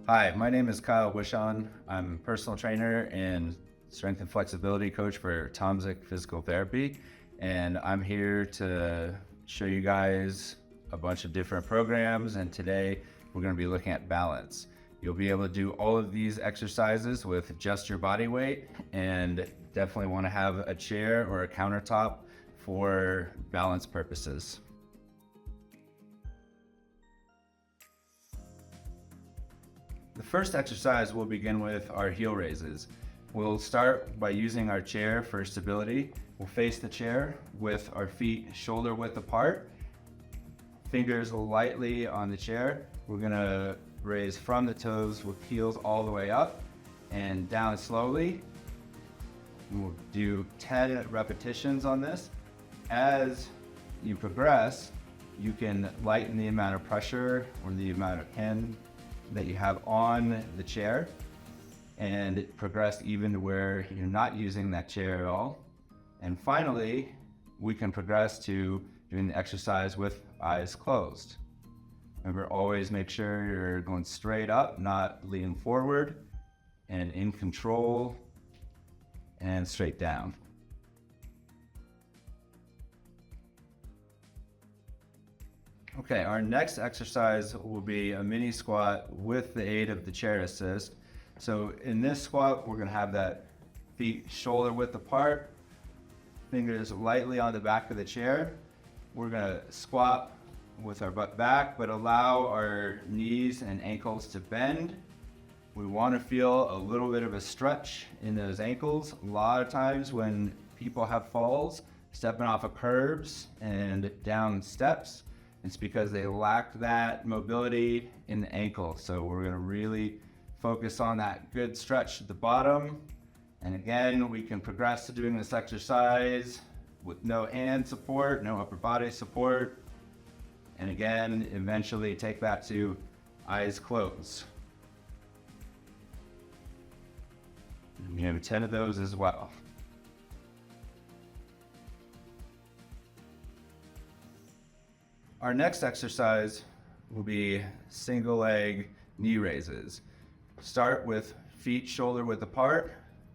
Hi, my name is Kyle Wishon. I'm a personal trainer and strength and flexibility coach for Tomzik Physical Therapy. And I'm here to show you guys a bunch of different programs. And today we're going to be looking at balance. You'll be able to do all of these exercises with just your body weight, and definitely want to have a chair or a countertop for balance purposes. The first exercise we'll begin with are heel raises. We'll start by using our chair for stability. We'll face the chair with our feet shoulder width apart, fingers lightly on the chair. We're gonna raise from the toes with heels all the way up and down slowly. We'll do 10 repetitions on this. As you progress, you can lighten the amount of pressure or the amount of hand that you have on the chair and progress even to where you're not using that chair at all. And finally, we can progress to doing the exercise with eyes closed. Remember, always make sure you're going straight up, not leaning forward, and in control, and straight down. Okay, our next exercise will be a mini squat with the aid of the chair assist. So in this squat, we're gonna have that feet shoulder width apart, fingers lightly on the back of the chair. We're gonna squat with our butt back, but allow our knees and ankles to bend. We wanna feel a little bit of a stretch in those ankles. A lot of times when people have falls, stepping off of curbs and down steps, it's because they lack that mobility in the ankle. So we're gonna really focus on that good stretch at the bottom. And again, we can progress to doing this exercise with no hand support, no upper body support. And again, eventually take that to eyes closed. And we have 10 of those as well. Our next exercise will be single leg knee raises. Start with feet shoulder width apart,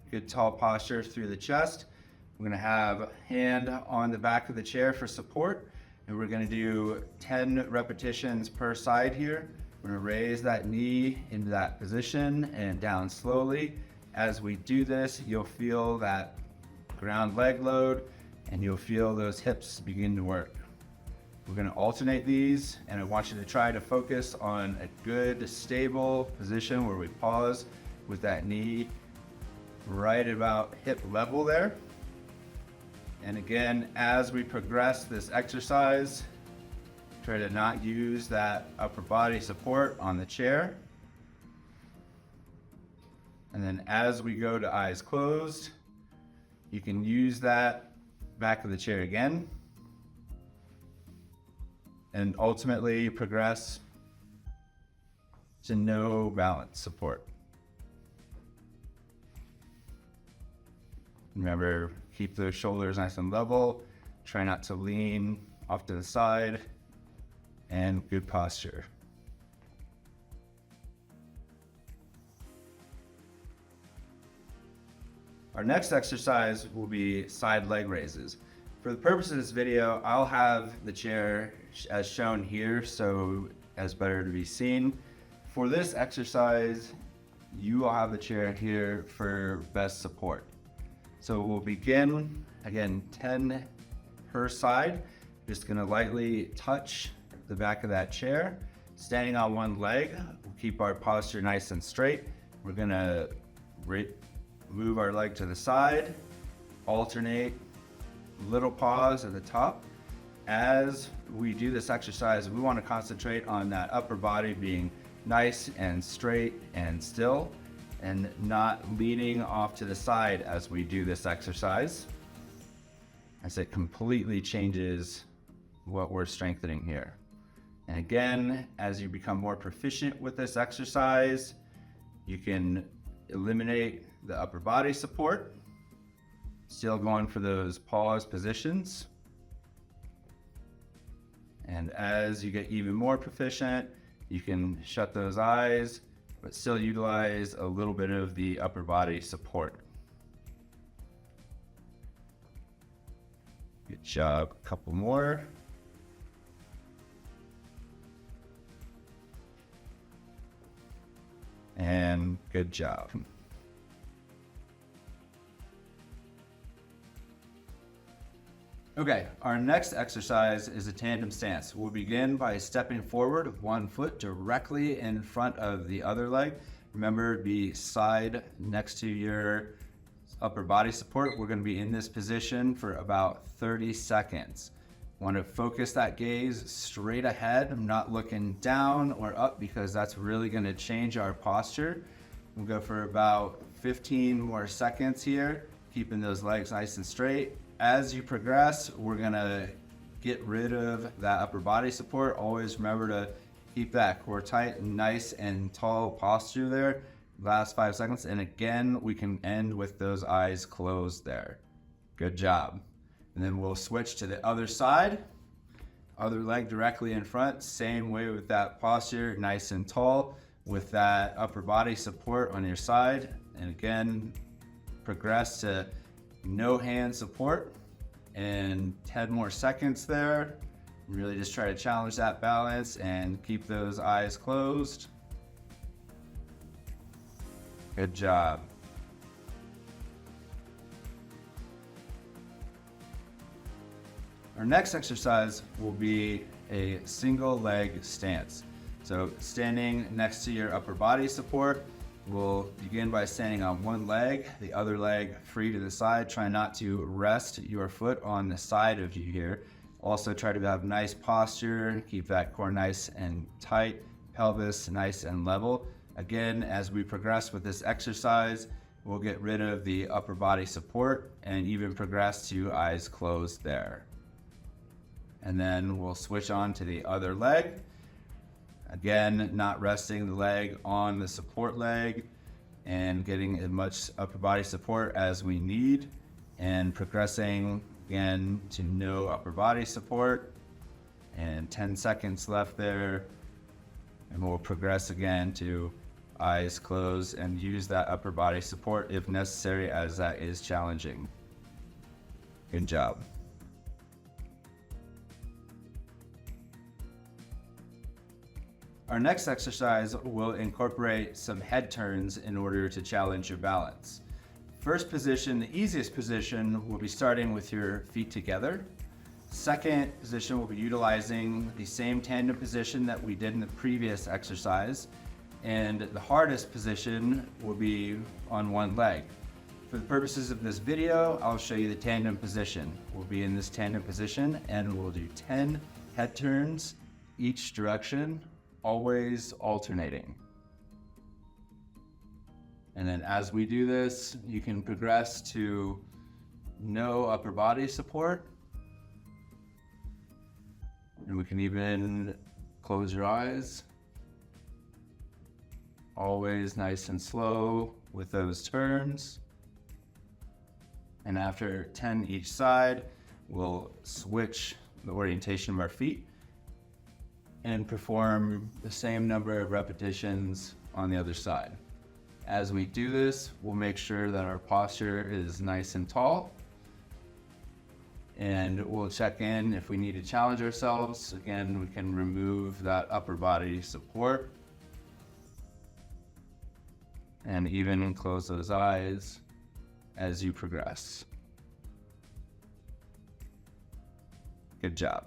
good tall posture through the chest. We're gonna have a hand on the back of the chair for support, and we're gonna do 10 repetitions per side here. We're gonna raise that knee into that position and down slowly. As we do this, you'll feel that ground leg load, and you'll feel those hips begin to work. We're gonna alternate these, and I want you to try to focus on a good, stable position where we pause with that knee right about hip level there. And again, as we progress this exercise, try to not use that upper body support on the chair. And then as we go to eyes closed, you can use that back of the chair again. And ultimately progress to no balance support. Remember, keep those shoulders nice and level. Try not to lean off to the side, and good posture. Our next exercise will be side leg raises. For the purpose of this video, I'll have the chair as shown here, so as better to be seen. For this exercise, you will have the chair here for best support. So we'll begin, again, 10 per side. Just gonna lightly touch the back of that chair. Standing on one leg, we'll keep our posture nice and straight. We're gonna move our leg to the side, alternate, little pause at the top. As we do this exercise, we want to concentrate on that upper body being nice and straight and still, and not leaning off to the side as we do this exercise, as it completely changes what we're strengthening here. And again, as you become more proficient with this exercise, you can eliminate the upper body support. Still going for those pause positions. And as you get even more proficient, you can shut those eyes but still utilize a little bit of the upper body support. Good job. A couple more. And good job. Okay, our next exercise is a tandem stance. We'll begin by stepping forward with one foot directly in front of the other leg. Remember, be side next to your upper body support. We're going to be in this position for about 30 seconds. Want to focus that gaze straight ahead. I'm not looking down or up because that's really going to change our posture. We'll go for about 15 more seconds here, keeping those legs nice and straight. As you progress, we're going to get rid of that upper body support. Always remember to keep that core tight and nice and tall posture there. Last 5 seconds. And again, we can end with those eyes closed there. Good job. And then we'll switch to the other side. Other leg directly in front. Same way with that posture, nice and tall with that upper body support on your side. And again, progress to no hand support. And 10 more seconds there. Really just try to challenge that balance and keep those eyes closed. Good job. Our next exercise will be a single leg stance. So standing next to your upper body support, we'll begin by standing on one leg, the other leg free to the side. Try not to rest your foot on the side of you here. Also try to have nice posture, keep that core nice and tight, pelvis nice and level. Again, as we progress with this exercise, we'll get rid of the upper body support and even progress to eyes closed there. And then we'll switch on to the other leg. Again, not resting the leg on the support leg and getting as much upper body support as we need, and progressing again to no upper body support. And 10 seconds left there. And we'll progress again to eyes closed and use that upper body support if necessary, as that is challenging. Good job. Our next exercise will incorporate some head turns in order to challenge your balance. First position, the easiest position, will be starting with your feet together. Second position, we'll be utilizing the same tandem position that we did in the previous exercise. And the hardest position will be on one leg. For the purposes of this video, I'll show you the tandem position. We'll be in this tandem position and we'll do 10 head turns each direction, always alternating. And then as we do this, you can progress to no upper body support. And we can even close your eyes. Always nice and slow with those turns. And after 10 each side, we'll switch the orientation of our feet and perform the same number of repetitions on the other side. As we do this, we'll make sure that our posture is nice and tall. And we'll check in if we need to challenge ourselves. Again, we can remove that upper body support. And even close those eyes as you progress. Good job.